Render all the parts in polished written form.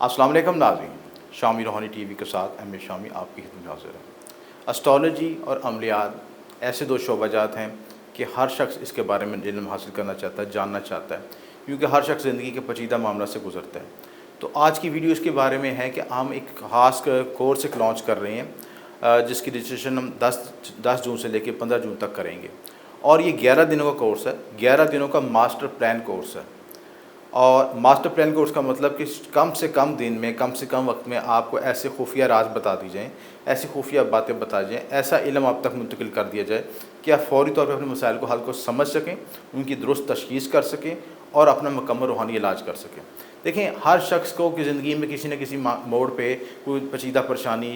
अस्सलाम वालेकुम नाज़रीन, शामी रूहानी टीवी के साथ एम ए शामी आपकी खिदमत में हाज़िर है। एस्ट्रोलॉजी और अमलियात ऐसे दो शोबाजात हैं कि हर शख्स इसके बारे में इल्म हासिल करना चाहता है, जानना चाहता है, क्योंकि हर शख्स ज़िंदगी के पेचीदा मामला से गुजरता है। तो आज की वीडियो इसके बारे में है कि हम एक ख़ास कोर्स एक लॉन्च कर रहे हैं, जिसकी रजिस्ट्रेशन हम 10 जून से लेकर 15 जून तक करेंगे। और ये 11 दिनों का कोर्स है, 11 दिनों का मास्टर प्लान कोर्स है। और मास्टर प्लान कोर्स का मतलब कि कम से कम दिन में, कम से कम वक्त में आपको ऐसे खुफिया राज बता दी जाएँ, ऐसी खुफिया बातें बता जाएँ, ऐसा इल्म आप तक मुंतकिल कर दिया जाए कि आप फ़ौरी तौर पर अपने मसाइल को हल को समझ सकें, उनकी दुरुस्त तशख़ीस कर सकें और अपना मुकम्मल रूहानी इलाज कर सकें। देखें, हर शख्स को की ज़िंदगी में किसी न किसी मोड़ पे कोई पेचीदा परेशानी,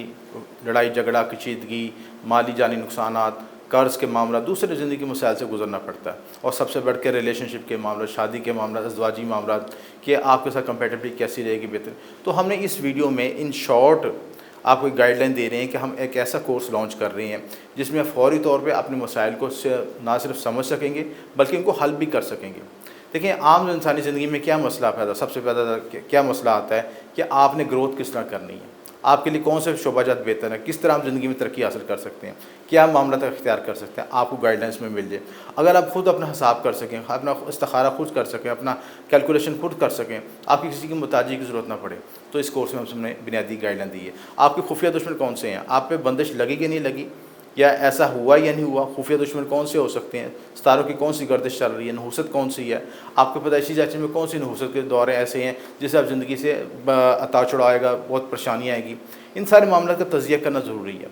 लड़ाई झगड़ा, कशीदगी, माली जानी नुकसानात, कर्ज़ के मामला, दूसरे ज़िंदगी के मसाइल से गुजरना पड़ता है। और सबसे बढ़ के रिलेशनशिप के मामला, शादी के मामला, अज़वाजी मामला कि आपके साथ कंपैटिबिलिटी कैसी रहेगी बेहतर। तो हमने इस वीडियो में इन शॉर्ट आपको एक गाइडलाइन दे रहे हैं कि हम एक ऐसा कोर्स लॉन्च कर रहे हैं जिसमें आप फ़ौरी तौर पे अपने मसाइल को ना सिर्फ समझ सकेंगे बल्कि उनको हल भी कर सकेंगे। देखिए, आम इंसानी ज़िंदगी में क्या मसला पैदा, सबसे ज़्यादा क्या मसला आता है कि आपने ग्रोथ किस तरह करनी है, आपके लिए कौन से शोबाजात बेहतर हैं, किस तरह आप ज़िंदगी में तरक्की हासिल कर सकते हैं, क्या मामला तक इख्तियार कर सकते हैं, आपको गाइडेंस में मिल जाए। अगर आप खुद अपना हिसाब कर सकें, अपना इस्तिखारा खुद कर सकें, अपना कैलकुलेशन खुद कर सकें, आपकी किसी की मुताजी की ज़रूरत ना पड़े, तो इस कोर्स में हमने बुनियादी गाइडलाइन दी है। आपके खुफिया दुश्मन कौन से हैं, आप पे बंदिश लगी कि नहीं लगी, या ऐसा हुआ या नहीं हुआ, खुफिया दुश्मन कौन से हो सकते हैं, सितारों की कौन सी गर्दिश चल रही है, नहुसत कौन सी है, आपके पैदाइशी जांच में कौन सी नहुसत के दौरे ऐसे हैं जिससे आप ज़िंदगी से अता छुड़ाएगा, बहुत परेशानियाँ आएगी। इन सारे मामलों का तज़किया करना ज़रूरी है।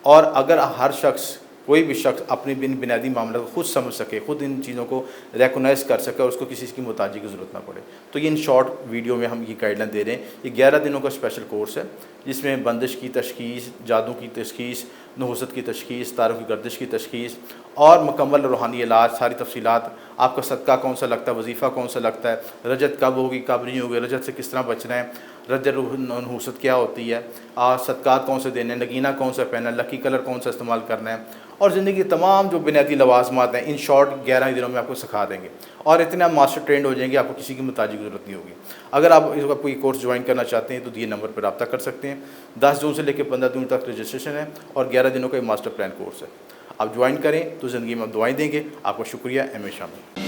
और अगर हर शख्स, कोई भी शख्स अपनी बुनियादी मामला को खुद समझ सके, खुद इन चीज़ों को रिकॉग्नाइज़ कर सके और उसको किसी की मुताजी की ज़रूरत ना पड़े, तो ये इन शॉर्ट वीडियो में हम ये गाइडलाइन दे रहे हैं। ये 11 दिनों का स्पेशल कोर्स है जिसमें बंदिश की तशख़ीस, जादू की तशख़ीस, नहुसत की तशख़ीस, तारों की गर्दिश की तशख़ीस और मुकम्मल रूहानी इलाज, सारी तफसीलात, आपका सदका कौन सा लगता है, वजीफ़ा कौन सा लगता है, रजत कब होगी कब नहीं होगी, रजत से किस तरह बचना है, रजत नहुसत क्या होती है, सदक़ात कौन से देने, नगीना कौन सा पहनना, लकी कलर कौन सा इस्तेमाल करना है, और ज़िंदगी के तमाम जो बुनियादी लवाज़मात हैं इन शॉर्ट 11 दिनों में आपको सिखा देंगे। और इतने आप मास्टर ट्रेंड हो जाएंगे, आपको किसी की मुताजी की ज़रूरत नहीं होगी। अगर आप कोई कोर्स ज्वाइन करना चाहते हैं तो दिए नंबर पर रब्ता कर सकते हैं। 10 जून से लेकर 15 जून तक रजिस्ट्रेशन है और 11 दिनों का मास्टर प्लान कोर्स है। आप ज्वाइन करें तो ज़िंदगी में आप दुआएँ देंगे। आपका शुक्रिया। M A Shami.